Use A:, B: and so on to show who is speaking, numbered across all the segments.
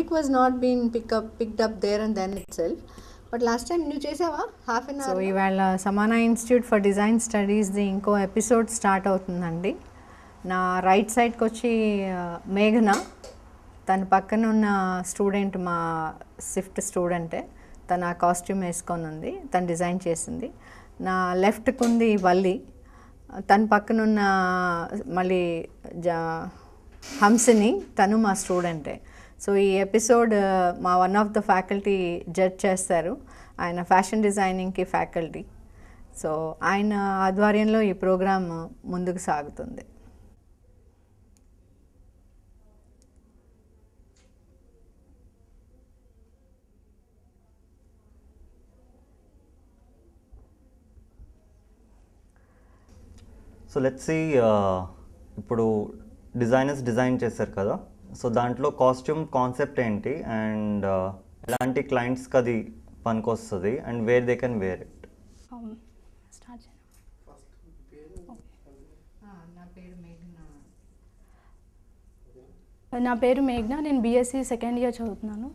A: topic was not being picked up there and then itself. But last time you చేసావా half an
B: so
A: our?
B: ఇవాళ సమానా institute for design స్టడీస్ది ఇంకో episode start అవుతుందండి. నా right సైడ్కి వచ్చి మేఘన, తన పక్కన ఉన్న స్టూడెంట్ మా స్విఫ్ట్ స్టూడెంటే, తన కాస్ట్యూమ్ వేసుకొని ఉంది, తను డిజైన్ చేసింది. నా లెఫ్ట్కి ఉంది వల్లి, తన పక్కన ఉన్న మళ్ళీ హంసిని, తను మా స్టూడెంటే. సో ఈ ఎపిసోడ్ మా one of the faculty judge చేస్తారు, ఆయన ఫ్యాషన్ డిజైనింగ్కి ఫ్యాకల్టీ. సో ఆయన ఆధ్వర్యంలో ఈ ప్రోగ్రామ్ ముందుకు సాగుతుంది.
C: సో లెట్స్ సీ, ఇప్పుడు డిజైనర్స్ డిజైన్ చేశారు కదా, సో దాంట్లో కాస్ట్యూమ్ కాన్సెప్ట్ ఏంటి అండ్ ఎలాంటి క్లయింట్స్కి అది పనికొస్తుంది and where they can wear it.
D: నా పేరు మేఘ్న, నేను బీఎస్సీ సెకండ్ ఇయర్ చదువుతున్నాను.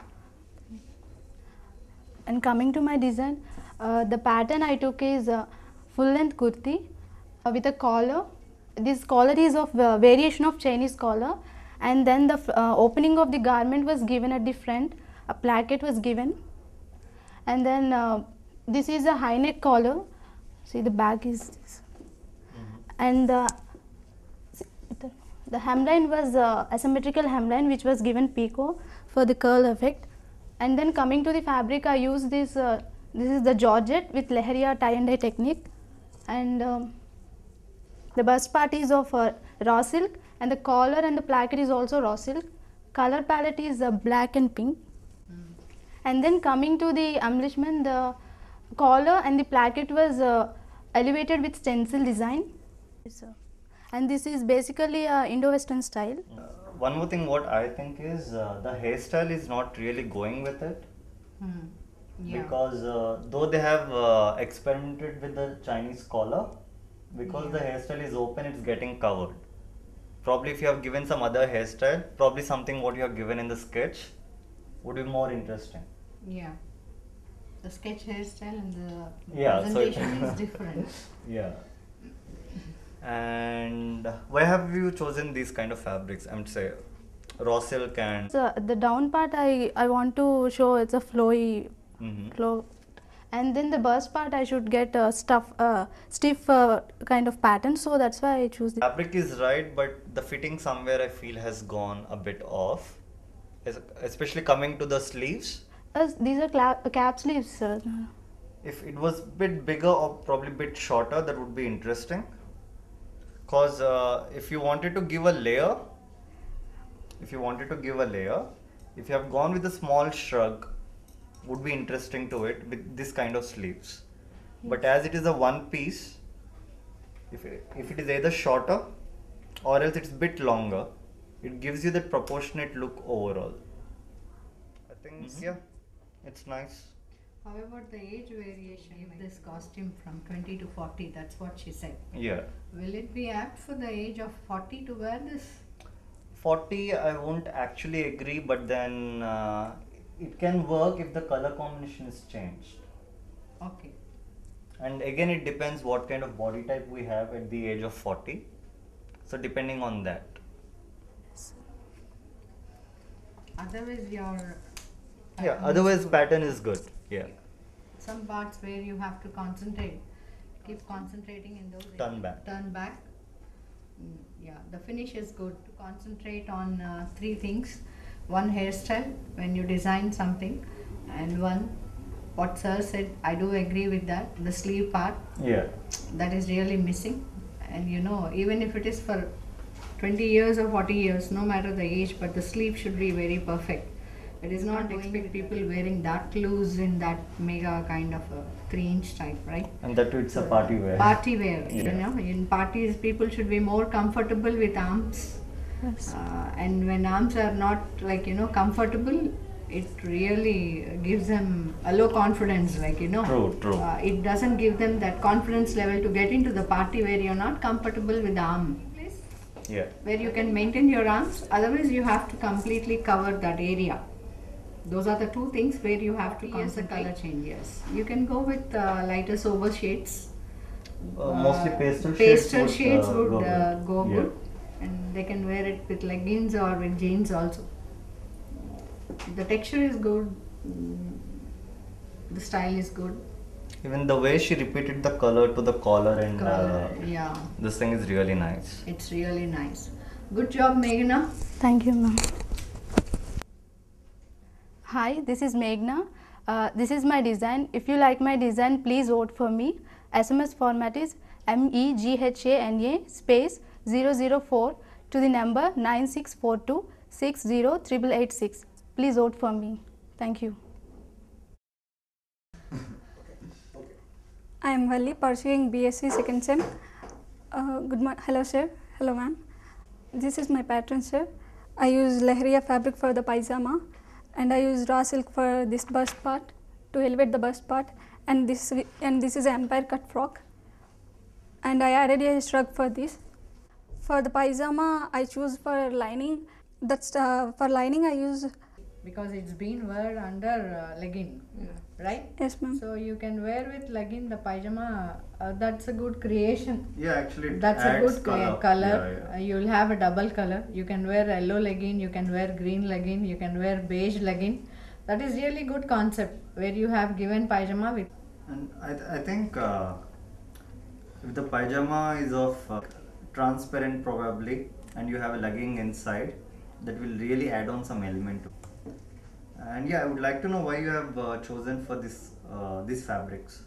D: And coming to my design, the pattern I took is full length kurti with a collar. This collar is of variation of Chinese collar, and then the opening of the garment was given at the front, a placket was given, and then this is a high neck collar. See, the back is this, and the hemline was asymmetrical hemline which was given picot for the curl effect. And then coming to the fabric, I use this this is the georgette with leheria tie and dye technique, and the bust part is of raw silk, and the collar and the placket is also raw silk. Color palette is black and pink. And then coming to the embellishment, the collar and the placket was elevated with stencil design. And this is basically a Indo-Western style.
C: One more thing what I think is the hairstyle is not really going with it.
A: Yeah.
C: Because though they have experimented with the Chinese collar, because the hairstyle is open, it's getting covered. Probably if you have given some other hairstyle, probably something what you have given in the sketch would be more interesting.
A: Yeah. The sketch hairstyle and the
C: Yeah, so
A: presentation is different.
C: Yeah. And why have you chosen these kind of fabrics? I'm say raw silk and
D: So the down part I want to show it's a flowy flow, and then the bust part I should get a stiff kind of pattern, so that's why I choose this.
C: fabric is right, but the fitting somewhere I feel has gone a bit off, especially coming to the sleeves.
D: These are cap sleeves, sir.
C: If it was bit bigger or probably bit shorter, that would be interesting. Cause if you wanted to give a layer, if you have gone with a small shrug, would be interesting to it with this kind of sleeves. But as it is a one piece, if it is either shorter or else it's bit longer, it gives you that proportionate look overall. I think yeah, it's nice.
A: How about the age variation of this costume from 20 to 40? That's what she said.
C: Yeah.
A: Will it be apt for the age of 40 to wear this?
C: 40 I won't actually agree, but then it can work if the color combination is changed.
A: Okay.
C: And again it depends what kind of body type we have at the age of 40. So depending on that.
A: Otherwise your
C: Otherwise pattern is good. Yeah.
A: some parts where you have to concentrate, keep concentrating in those
C: Turn
A: areas.
C: back.
A: Turn back. Yeah, the finish is good. Concentrate on three things. One, hairstyle when you design something, and one, what sir said, I do agree with that, the sleeve part,
C: Yeah.
A: that is really missing. And you know, even if it is for 20 years or 40 years, no matter the age, but the sleeve should be very perfect. It is not expect people wearing that loose in that mega kind of a 3-inch type, right?
C: And that too it's a party wear.
A: Party wear, you
C: Yeah.
A: know, in parties people should be more comfortable with arms.
D: Yes.
A: And when arms are not like, you know, comfortable, it really gives them a low confidence, like, you know.
C: True.
A: It doesn't give them that confidence level to get into the party where you're not comfortable with the arm.
C: Yeah.
A: Where you can maintain your arms, otherwise you have to completely cover that area. Those are the two things where you have to concentrate. The color changes. You can go with lighter sober shades.
C: Mostly pastel
A: shades would go
C: Yeah.
A: good, and they can wear it with leggings or with jeans also. The texture is good, the style is good.
C: Even the way she repeated the color to the collar and
A: Yeah,
C: this thing is really nice.
A: it's really nice. Good job, Meghna.
D: Thank you, ma'am. Hi, this is Meghna. This is my design. If you like my design, please vote for me. SMS format is MEGHANA space 004 to the number 9642 608886. Please vote for me. Thank you.
E: I am Valli, pursuing BSc second sem. Good morning. Hello, sir. Hello, ma'am. This is my pattern, sir. I use Lehriya fabric for the paisama, and I use raw silk for this bust part to elevate the bust part, and this is an empire cut frock, and I added a shrug for this. For the paisama, I choose for lining. That's for lining I use.
A: Because it's been worn under legging, right?
E: Yes, ma'am.
A: So you can wear with legging the pajama. That's a good creation.
C: Yeah, actually it
A: That's a
C: adds
A: good
C: color.
A: color.
C: Yeah, yeah.
A: You'll have a double color. You can wear yellow legging, you can wear green legging, you can wear beige legging. That is really good concept where you have given pajama with.
C: And I think if the pajama is of transparent probably, and you have a legging inside, that will really add on some element to it. And yeah, I would like to know why you have chosen for this these fabrics.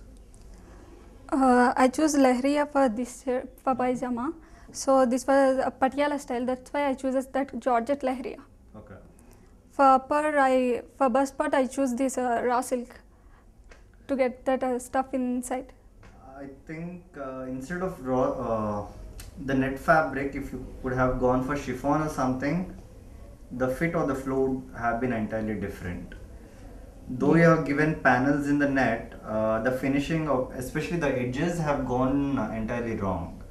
E: I choose Lehriya for this for paisama. So this was a Patiala style. That's why I choose that Georgette Lehriya.
C: Okay.
E: For upper, for bust part, I choose this raw silk to get that stuff inside.
C: I think instead of the net fabric, if you could have gone for chiffon or something, the fit or the flow would have been entirely different. Though you have given panels in the net, the finishing of especially the edges have gone entirely wrong.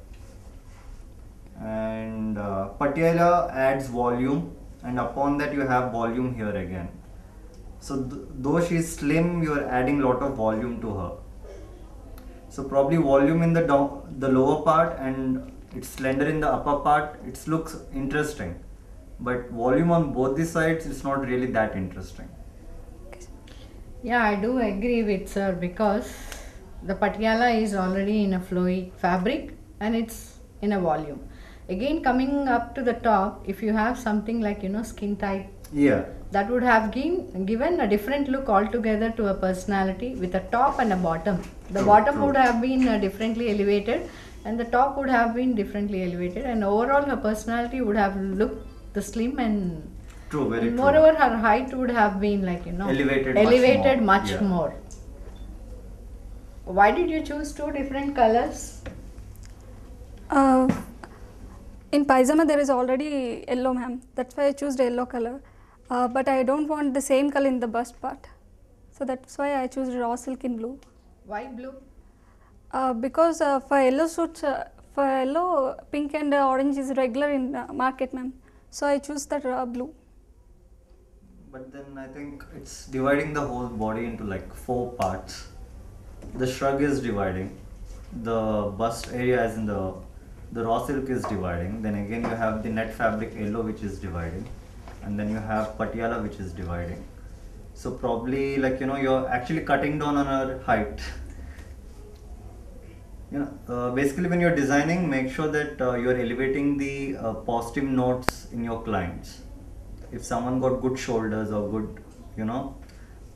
C: And Patiala adds volume, and upon that you have volume here again. So though she is slim, you are adding lot of volume to her. So probably volume in the lower part and it's slender in the upper part. It looks interesting, but volume on both the sides is not really that interesting.
A: Yeah, I do agree with sir because the patiala is already in a flowy fabric and it's in a volume. Again, coming up to the top, if you have something like skin tight,
C: Yeah.
A: that would have given a different look altogether to a personality with a top and a bottom. The bottom would have been differently elevated and the top would have been differently elevated, and overall her personality would have looked the slim and
C: True, very true.
A: moreover her height would have been like
C: Elevated
A: much
C: Yeah.
A: more. Why did you choose two different colors?
E: In paisama there is already yellow, ma'am. That's why I choose the yellow color. But I don't want the same color in the bust part. So that's why I choose raw silk in blue.
A: Why blue?
E: Because for yellow suits, for yellow, pink and orange is regular in market, ma'am. So I choose that blue.
C: But then I think it's dividing the whole body into like 4 parts. The shrug is dividing, the bust area as in the raw silk is dividing, then again you have the net fabric yellow which is dividing, and then you have patiala which is dividing. So probably like you're actually cutting down on her height. Basically when you're designing, make sure that you're elevating the positive notes in your clients. If someone got good shoulders or good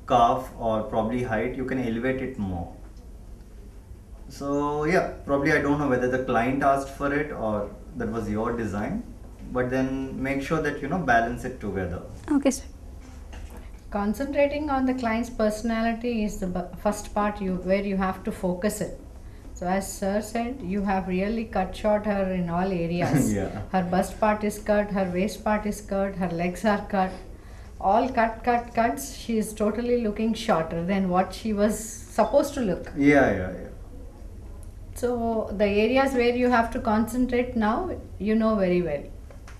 C: calf or probably height, you can elevate it more. So yeah, probably I don't know whether the client asked for it or that was your design, but then make sure that balance it together.
E: Okay, sir.
A: Concentrating on the client's personality is the first part where you have to focus it. So as sir said, you have really cut short her in all areas.
C: Yeah.
A: Her bust part is cut, her waist part is cut, her legs are cut. All cuts. She is totally looking shorter than what she was supposed to look.
C: Yeah.
A: So the areas where you have to concentrate now, you know very well.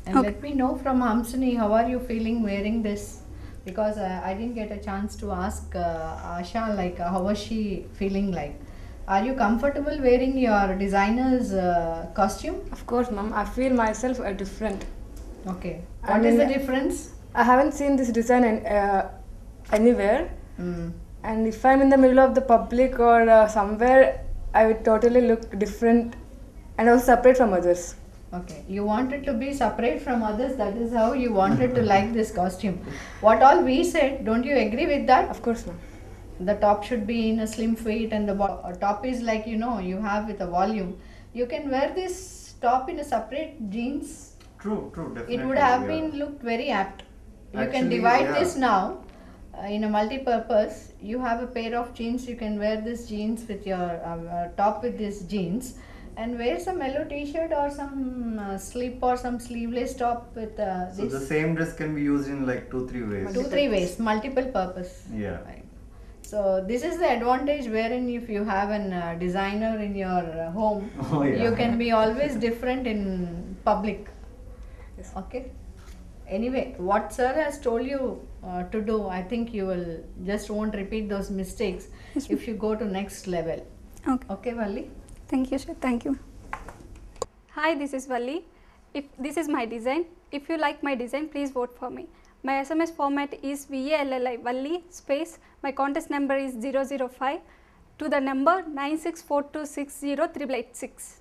A: And
E: Okay.
A: let me know from Hamsini, how are you feeling wearing this because I didn't get a chance to ask Asha like how was she feeling like. Are you comfortable wearing your designer's costume?
F: Of course, ma'am. I feel myself different.
A: Okay.
F: I
A: What is the
F: mean,
A: difference?
F: I haven't seen this design anywhere. And if I'm in the middle of the public or somewhere, I would totally look different and also separate from others.
A: Okay, you wanted to be separate from others, that is how you wanted to like this costume. What all we said, don't you agree with that?
F: Of course, ma'am.
A: The top should be in a slim fit and the top is like, you know, you have with a volume. You can wear this top in a separate jeans.
C: True, definitely.
A: It would have
C: yeah.
A: been looked very apt. You can
C: Actually,
A: divide
C: yeah.
A: this now in a multi-purpose. You have a pair of jeans, you can wear this jeans with your top with this jeans and wear some yellow t-shirt or some slip or some sleeveless top with
C: So the
A: this
C: same dress can be used in like 2-3 ways.
A: 2-3 ways, multiple purpose.
C: Yeah.
A: Right. So this is the advantage wherein if you have a designer in your home,
C: Oh, yeah.
A: you can be always different in public.
F: Yes.
A: Okay. Anyway, what sir has told you to do, I think you will just won't repeat those mistakes if you go to next level.
E: Okay.
A: Okay, Valli?
E: Thank you, sir. Thank you. Hi, this is Valli. If this is my design, if you like my design, please vote for me. My SMS format is VALLI Valli space. My contest number is 005 to the number 9642608886.